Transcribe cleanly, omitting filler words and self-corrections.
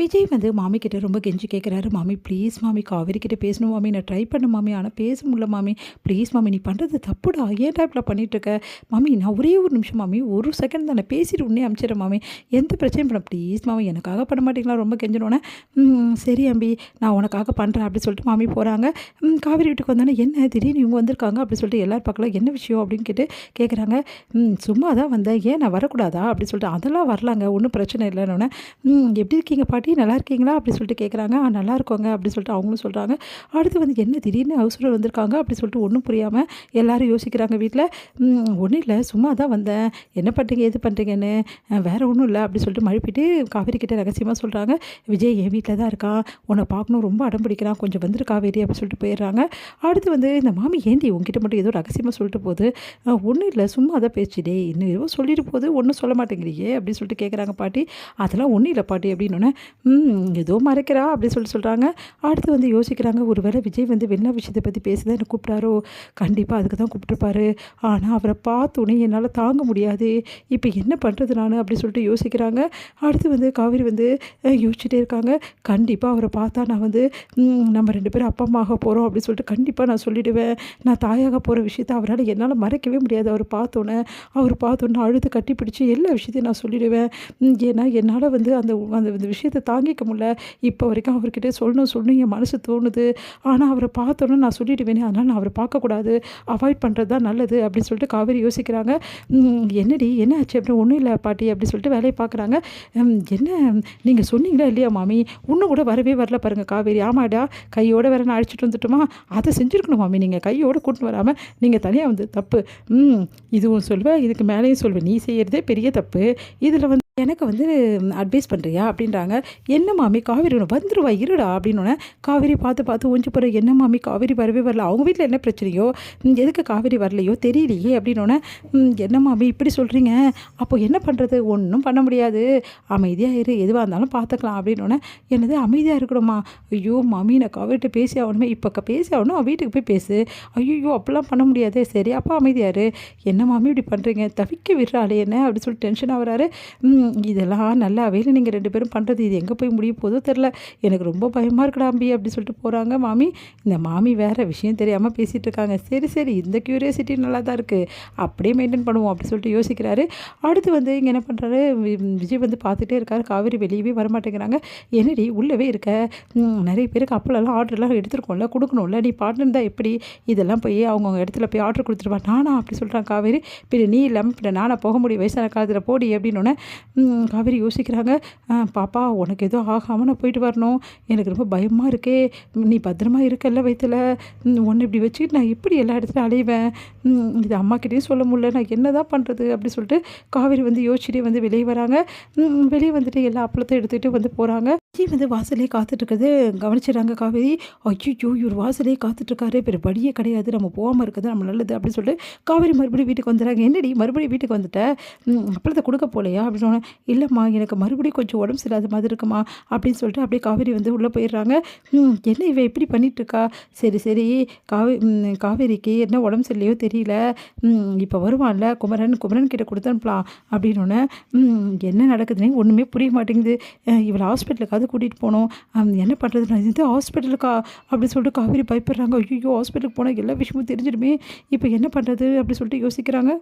விஜய் வந்து மாமி கிட்ட ரொம்ப கெஞ்சி கேட்குறாரு. "மாமி ப்ளீஸ் மாமி, காவேரி கிட்ட பேசணும் மாமி. நான் ட்ரை பண்ணேன் மாமி. ஆனா பேச முடியல மாமி. ப்ளீஸ் மாமி, நீ பண்ணுறது தப்புடா. ஏன்டா இப்படிலாம் பண்ணிட்டுருக்க? மாமி நான் ஒரே ஒரு நிமிஷம் மாமி, ஒரு செகண்ட் தானே, பேசிட்டு உடனே அனுப்பிச்சிடுறேன் மாமி. எந்த பிரச்சனையும் பண்ண ப்ளீஸ் மாமி, எனக்காக பண்ண மாட்டீங்களா?" ரொம்ப கெஞ்சினோன்னே, சரி அம்பி, நான் உனக்காக பண்ணுறேன்" அப்படி சொல்லிட்டு மாமி போகிறாங்க. காவேரி வீட்டுக்கு வந்தோன்னே, "என்ன திடீர்னு இவங்க வந்திருக்காங்க?" அப்படி சொல்லிட்டு எல்லாரும் பார்க்கலாம். "என்ன விஷயம்?" அப்படின்னு கேட்குறாங்க. சும்மா தான் வந்தேன். ஏன் நான் வரக்கூடாதா?" அப்படி சொல்லிட்டு, "அதெல்லாம் வரலாங்க, ஒன்றும் பிரச்சனை இல்லைன்னொன்னே, எப்படி இருக்கீங்க பாட்டி, நல்லா இருக்கீங்களா?" அப்படி சொல்லிட்டு கேட்குறாங்க. நல்லா இருக்கோங்க" அப்படி சொல்லிட்டு அவங்களும் சொல்கிறாங்க. அடுத்து வந்து என்ன திடீர்னு ஹவுஸ்ல வந்திருக்காங்க அப்படி சொல்லிட்டு ஒன்றும் புரியாமல் எல்லாரும் யோசிக்கிறாங்க வீட்டில். "ஒன்றும் இல்லை, சும்மா தான் வந்தேன். என்ன பண்ணுறீங்க எது பண்ணுறீங்கன்னு, வேறு ஒன்றும் இல்லை" அப்படி சொல்லிட்டு மழுப்பிட்டு காவேரி கிட்ட ரகசியமாக சொல்கிறாங்க. "விஜய் என் வீட்டில் தான் இருக்கான், உன்னை பார்க்கணும், ரொம்ப அடம் பிடிக்கிறான், கொஞ்சம் வந்துரு காவேரி" அப்படி சொல்லிட்டு போயிடுறாங்க. அடுத்து வந்து இந்த மாமி, "ஏண்டி உங்ககிட்ட மட்டும் ஏதோ ரகசியமாக சொல்லிட்டு போகுது?" "ஒன்றும் இல்லை, சும்மா தான் பேச்சுடே, இன்னும் ஏதோ சொல்லிட்டு போகுது, ஒன்றும் சொல்ல மாட்டேங்கிறியே" அப்படின்னு சொல்லிட்டு கேட்குறாங்க பாட்டி. "அதெல்லாம் ஒன்றும் இல்லை பாட்டி" அப்படின்னோடனே, ஏதோ மறைக்கிறா அப்படி சொல்கிறாங்க. அடுத்து வந்து யோசிக்கிறாங்க, ஒரு வேளை விஜய் வந்து வெண்ணா விஷயத்தை பற்றி பேசதான் என்ன கூப்பிட்டாரோ, கண்டிப்பாக அதுக்கு தான் கூப்பிட்டுருப்பாரு. ஆனால் அவரை பார்த்தோன்னே என்னால் தாங்க முடியாது, இப்போ என்ன பண்ணுறது நான் அப்படி சொல்லிட்டு யோசிக்கிறாங்க. அடுத்து வந்து காவேரி வந்து யோசிச்சுட்டே இருக்காங்க. கண்டிப்பாக அவரை பார்த்தா நான் வந்து நம்ம 2 பேரும் அப்பா அம்மா ஆக போகிறோம் அப்படி சொல்லிட்டு கண்டிப்பாக நான் சொல்லிவிடுவேன். நான் தாயாக போகிற விஷயத்த அவரால் என்னால் மறைக்கவே முடியாது. அவர் பார்த்தோன்னே அழுது கட்டி பிடிச்சி எல்லா விஷயத்தையும் நான் சொல்லிவிடுவேன். ஏன்னா என்னால் வந்து அந்த அந்த விஷயத்தை தாங்கிக்க முடியல. இப்போ வரைக்கும் அவர்கிட்ட சொல்லணும் என் மனசு தோணுது. ஆனால் அவரை பார்த்தோன்னே நான் சொல்லிடுவேனே, அதனால் நான் அவரை பார்க்கக்கூடாது, அவாய்ட் பண்ணுறது தான் நல்லது அப்படின்னு சொல்லிட்டு காவேரி யோசிக்கிறாங்க. "என்னடி என்ன ஆச்சு?" அப்படின்னு. "ஒன்றும் இல்லை பாட்டி" அப்படி சொல்லிட்டு வேலையை பார்க்குறாங்க. "என்ன நீங்கள் சொன்னீங்களா இல்லையா மாமி, இன்னும் கூட வரவே வரல பாருங்கள் காவேரி." "ஆமாடா, கையோட வேற நான் அழைச்சிட்டு வந்துட்டுமா, அதை செஞ்சுருக்கணும் மாமி, நீங்கள் கையோடு கூட்டின்னு வராமல் நீங்கள் தனியாக வந்து தப்பு. இதுவும் சொல்வேன், இதுக்கு மேலேயும் சொல்வேன், நீ செய்கிறதே பெரிய தப்பு, இதில் வந்து எனக்கு வந்து அட்வைஸ் பண்ணுறியா?" அப்படின்றாங்க. "என்ன மாமி, காவேரி ஒன்று வந்துருவா இருடா" அப்படின்னோடனே, காவேரி பார்த்து ஒஞ்சி போகிற. "என்ன மாமி, காவேரி வரவே வரல, அவங்க வீட்டில் என்ன பிரச்சனையோ, எதுக்கு காவேரி வரலையோ தெரியலையே" அப்படின்னோடனே, "என்ன மாமி இப்படி சொல்கிறீங்க, அப்போ என்ன பண்ணுறது?" "ஒன்றும் பண்ண முடியாது, அமைதியாக இரு, எதுவாக இருந்தாலும் பார்த்துக்கலாம்" அப்படின்னோடனே, "என்னது அமைதியாக இருக்கணுமா? ஐயோ மாமி, நான் காவேரிட்ட பேசி ஆகணுமே, இப்போ பேசி ஆகணும், அவன் வீட்டுக்கு போய் பேசு." "ஐயோ அப்படிலாம் பண்ண முடியாது." "சரி அப்போ அமைதியாக இரு." "என்ன மாமி இப்படி பண்ணுறீங்க, தவிக்க விடுறாளே என்ன" அப்படி சொல்லிட்டு டென்ஷன் ஆகுறாரு. "இதெல்லாம் நல்லாவே இல்லை நீங்கள் 2 பேரும் பண்ணுறது, இது எங்கே போய் முடிய போதோ தெரில, எனக்கு ரொம்ப பயமாக இருக்குடா அம்பி" அப்படி சொல்லிட்டு போகிறாங்க மாமி. இந்த மாமி வேறு விஷயம் தெரியாமல் பேசிகிட்டு இருக்காங்க. சரி இந்த க்யூரியாசிட்டி நல்லா தான் இருக்குது, அப்படியே மெயின்டைன் பண்ணுவோம் அப்படி சொல்லிட்டு யோசிக்கிறாரு. அடுத்து வந்து இங்கே என்ன பண்ணுறாரு, விஜய் வந்து பார்த்துட்டே இருக்காரு. காவேரி வெளியவே வரமாட்டேங்கிறாங்க. "என்னடி உள்ளவே இருக்க, நிறைய பேருக்கு அப்பளெல்லாம் ஆர்டர்லாம் எடுத்துருக்கோம்ல, கொடுக்கணும்ல, நீ பார்ட்னர் தான் எப்படி, இதெல்லாம் போய் அவங்கவுங்க இடத்துல போய் ஆர்டர் கொடுத்துருவா." "நானா?" அப்படி சொல்கிறாங்க காவேரி. "பின்ன நீ இல்லாமல் பின்ன நானா போக முடியும், வயசான காலத்தில் போடி" அப்படின்னோடனே காவேரி யோசிக்கிறாங்க. "பாப்பா உனக்கு எதுவும் ஆகாமல் நான் போயிட்டு வரணும், எனக்கு ரொம்ப பயமாக இருக்கே, நீ பத்திரமா இருக்கல்ல வயித்துல, உன்னை இப்படி வச்சுக்கிட்டு நான் எப்படி எல்லா இடத்துலையும் அலைவேன், இது அம்மாக்கிட்டேயும் சொல்ல முடியல, நான் என்ன தான் பண்ணுறது" அப்படி சொல்லிட்டு காவேரி வந்து யோசிச்சுட்டே வந்து வெளியே வராங்க. வெளியே வந்துட்டு எல்லா அப்பளத்தையும் எடுத்துகிட்டு வந்து போகிறாங்க. விஜய் வந்து வாசலே காத்துட்ருக்குது கவனிச்சிடறாங்க காவேரி. "ஐயோ இவர் வாசலே காத்துட்ருக்காரு, வேறு வழியே கிடையாது, நம்ம போகாமல் இருக்கிறது நம்ம நல்லது" அப்படின்னு சொல்லிட்டு காவேரி மறுபடியும் வீட்டுக்கு வந்துடுறாங்க. "என்னடி மறுபடியும் வீட்டுக்கு வந்துட்ட, அப்பளத்தை கொடுக்க போகலையா?" அப்படின்னு. "இல்லைம்மா, எனக்கு மறுபடியும் கொஞ்சம் உடம்பு சரியில்லாத மாதிரி இருக்குமா" அப்படின்னு சொல்லிட்டு அப்படியே காவேரி வந்து உள்ளே போயிடுறாங்க. "என்ன இவ இப்படி பண்ணிகிட்ருக்கா, சரி காவேரிக்கு என்ன உடம்பு சரியில்லையோ தெரியல, இப்போ வருவான்ல குமரன் கிட்ட கொடுத்து அனுப்பலாம்" அப்படின்னோடனே, என்ன நடக்குதுன்னே ஒன்றுமே புரிய மாட்டேங்குது, இவளை ஹாஸ்பிட்டலுக்காவது கூட்டிகிட்டு போகணும், என்ன பண்ணுறது, நான் இது ஹாஸ்பிட்டலுக்கா அப்படின்னு சொல்லிட்டு காவேரி பயப்படுறாங்க. ஐயோ ஹாஸ்பிட்டலுக்கு போனால் எல்லா விஷயமும் தெரிஞ்சிடுமே, இப்போ என்ன பண்ணுறது அப்படி சொல்லிட்டு யோசிக்கிறாங்க.